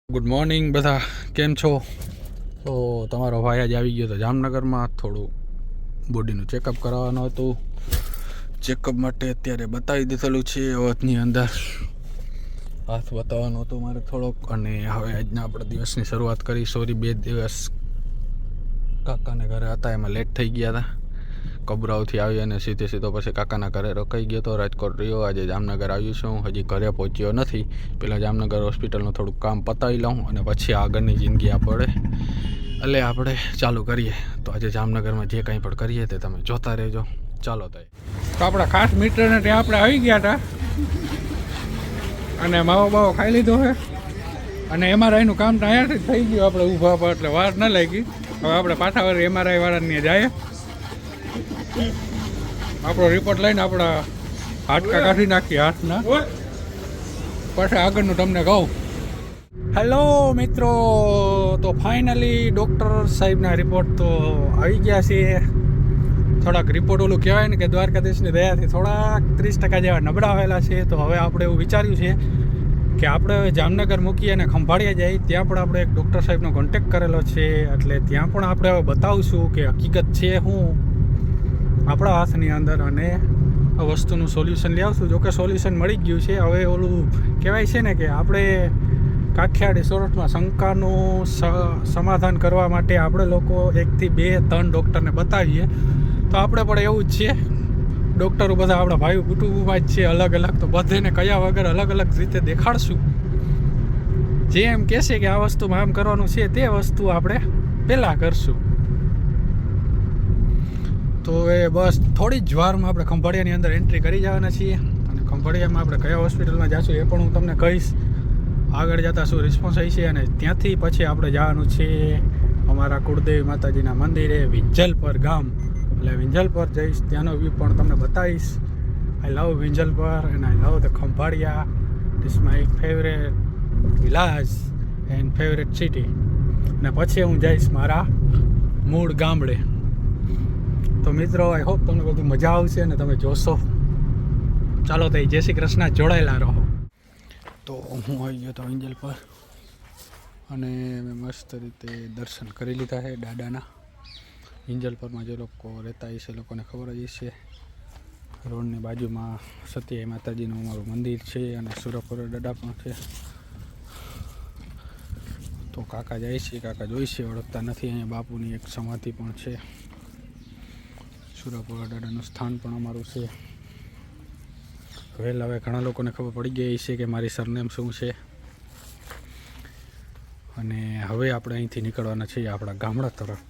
Good morning બધા, કેમ છો? તો તમારો ભાઈ આજે આવી ગયો હતો જામનગરમાં. થોડું બોડીનું ચેકઅપ કરાવવાનું હતું. ચેકઅપ માટે અત્યારે બતાવી દીધેલું છે અવધની અંદર. હાથ બતાવવાનો હતો મારે થોડોક. અને હવે આજના આપણે દિવસની શરૂઆત કરી. સોરી, 2 દિવસ કાકાને ઘરે હતા, એમાં લેટ થઈ ગયા હતા. કબરાવથી આવી અને સીધો પછી કાકાના ઘરે રોકાઈ ગયો હતો. રાજકોટ રહ્યો, આજે જામનગર આવ્યું છું. હજી ઘરે પહોંચ્યો નથી. પહેલાં જામનગર હોસ્પિટલનું થોડુંક કામ પતાવી લઉં અને પછી આગળની જિંદગી આપણે ચાલુ કરીએ. તો આજે જામનગરમાં જે કંઈ પણ કરીએ તે તમે જોતા રહેજો. ચાલો તો આપણા ખાસ મિત્રને ત્યાં આપણે આવી ગયા હતા અને માવો ખાઈ લીધો છે. અને એમઆરઆઈનું કામ તો અહીંયાથી જ થઈ ગયું. આપણે ઊભા પર એટલે વાર ન લાગી. હવે આપણે પાછા વાર એમઆરઆઈ વાળાને જાય. આપણો રિપોર્ટ લઈને આપણા હાડકા કાઢી નાખીએ હાથના. પછી આગળનું તમને કહું. હેલો મિત્રો, તો ફાઇનલી ડૉક્ટર સાહેબના રિપોર્ટ તો આવી ગયા છે. થોડાક રિપોર્ટ ઓલું કહેવાય ને કે દ્વારકાધીશની દયાથી થોડાક 30% જેવા નબળા આવેલા છે. તો હવે આપણે એવું વિચાર્યું છે કે આપણે હવે જામનગર મૂકીએ અને ખંભાળિયા જાય. ત્યાં પણ આપણે એક ડૉક્ટર સાહેબનો કોન્ટેક્ટ કરેલો છે. એટલે ત્યાં પણ આપણે હવે બતાવશું કે હકીકત છે શું આપણા હાથની અંદર, અને આ વસ્તુનું સોલ્યુશન લઈ આવશું. જોકે સોલ્યુશન મળી ગયું છે. હવે ઓલું કહેવાય છે ને કે આપણે કાઠિયાવાડી સોરઠમાં શંકાનું સમાધાન કરવા માટે આપણે લોકો 1 થી 2 3 ડૉક્ટરને બતાવીએ. તો આપણે પણ એવું જ છે. ડૉક્ટરો બધા આપણા ભાઈઓ કુટુંબમાં જ છે, અલગ અલગ. તો બધાને કયા વગર અલગ અલગ રીતે દેખાડશું. જે એમ કહેશે કે આ વસ્તુમાં આમ કરવાનું છે તે વસ્તુ આપણે પહેલાં કરશું. તો એ બસ થોડી જ વારમાં આપણે ખંભાળિયાની અંદર એન્ટ્રી કરી જવાના છીએ. અને ખંભાળિયામાં આપણે કયા હોસ્પિટલમાં જઈશું એ પણ હું તમને કહીશ. આગળ જતાં શું રિસ્પોન્સ આવી છે. અને ત્યાંથી પછી આપણે જવાનું છે અમારા કુળદેવી માતાજીના મંદિરે, વિંજલપર ગામ. એટલે વિંજલપર જઈશ, ત્યાંનો વ્યૂ પણ તમને બતાવીશ. I love Vinjalpar and I love the Khambhaliya. This my favourite village and favourite city. અને પછી હું જઈશ મારા મૂળ ગામડે. તો મિત્રો, આઈ હોપ તમને બધું મજા આવશે અને તમે જોશો. ચાલો તો જય શ્રી કૃષ્ણ, જોડાયેલા રહો. તો હું આવી ગયો તો વિંજલ પર અને મેં મસ્ત રીતે દર્શન કરી લીધા છે દાદાના. વિંજલ પરમાં જે લોકો રહેતા હશે એ લોકોને ખબર જ હશે. રોડની બાજુમાં સત્ય માતાજીનું અમારું મંદિર છે અને સુરપુર દાદા પણ છે. તો કાકા જાય છે, કાકા જોઈ છે, ઓળખતા નથી. અહીંયા બાપુની એક સમાધિ પણ છે. સુરપુરા દાદાનું સ્થાન પણ અમારું છે. વેલ, હવે ઘણા લોકોને ખબર પડી ગઈ છે કે મારી સરનેમ શું છે. અને હવે આપણે અહીંથી નીકળવાના છીએ આપણા ગામડા તરફ.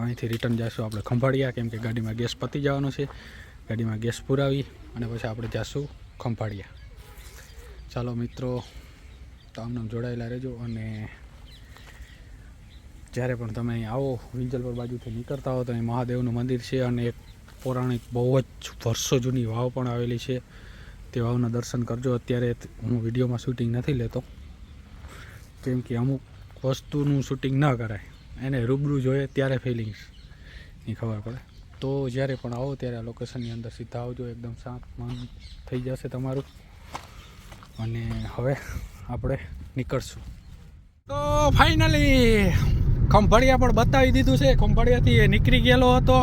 અહીંથી રિટર્ન જઈશું આપણે ખંભાળિયા, કેમ કે ગાડીમાં ગેસ પતી જવાનો છે. ગાડીમાં ગેસ પુરાવી અને પછી આપણે જઈશું ખંભાળિયા. ચાલો મિત્રો, તો આમને જોડાયેલા રહેજો. અને જ્યારે પણ તમે અહીં આવો, વિંજલપર બાજુથી નીકળતા હો, તો અહીં મહાદેવનું મંદિર છે અને એક પૌરાણિક બહુ જ વર્ષો જૂની વાવ પણ આવેલી છે. તે વાવના દર્શન કરજો. અત્યારે હું વિડીયોમાં શૂટિંગ નથી લેતો, કેમ કે અમુક વસ્તુનું શૂટિંગ ન કરાય, એને રૂબરૂ જોઈએ ત્યારે ફિલિંગ્સની ખબર પડે. તો જ્યારે પણ આવો ત્યારે આ લોકેશનની અંદર સીધા આવજો. એકદમ શાંત મન થઈ જશે તમારું. અને હવે આપણે નીકળશું. તો ફાઇનલી ખંભાળિયા પણ બતાવી દીધું છે. ખંભાળિયાથી નીકળી ગયેલો હતો.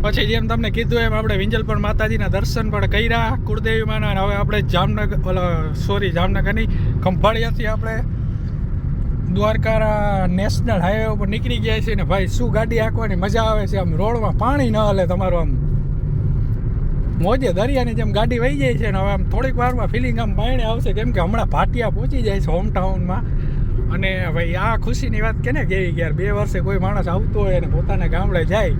પછી જેમ તમને કીધું એમ આપણે વિંજલપર માતાજીના દર્શન પણ કર્યા, કુળદેવી માના. હવે આપણે જામનગરની ખંભાળિયાથી આપણે દ્વારકા નેશનલ હાઈવે ઉપર નીકળી ગયા છે. ને ભાઈ, શું ગાડી હાંકવાની મજા આવે છે. આમ રોડમાં પાણી ન હલે તમારું, આમ મોજે દરિયાની જેમ ગાડી વહી જાય છે. ને હવે આમ થોડીક વારમાં ફિલિંગ આમ બાયણે આવશે, કેમ કે હમણાં ભાટિયા પહોંચી જાય છે હોમટાઉનમાં. અને ભાઈ, આ ખુશીની વાત કેને કેવી કે યાર, 2 વર્ષે કોઈ માણસ આવતો હોય અને પોતાના ગામડે જાય,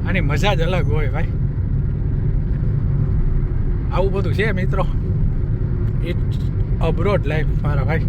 આની મજા જ અલગ હોય ભાઈ. આવું બધું છે મિત્રો. ઇટ્સ અબ્રોડ લાઈફ મારા ભાઈ.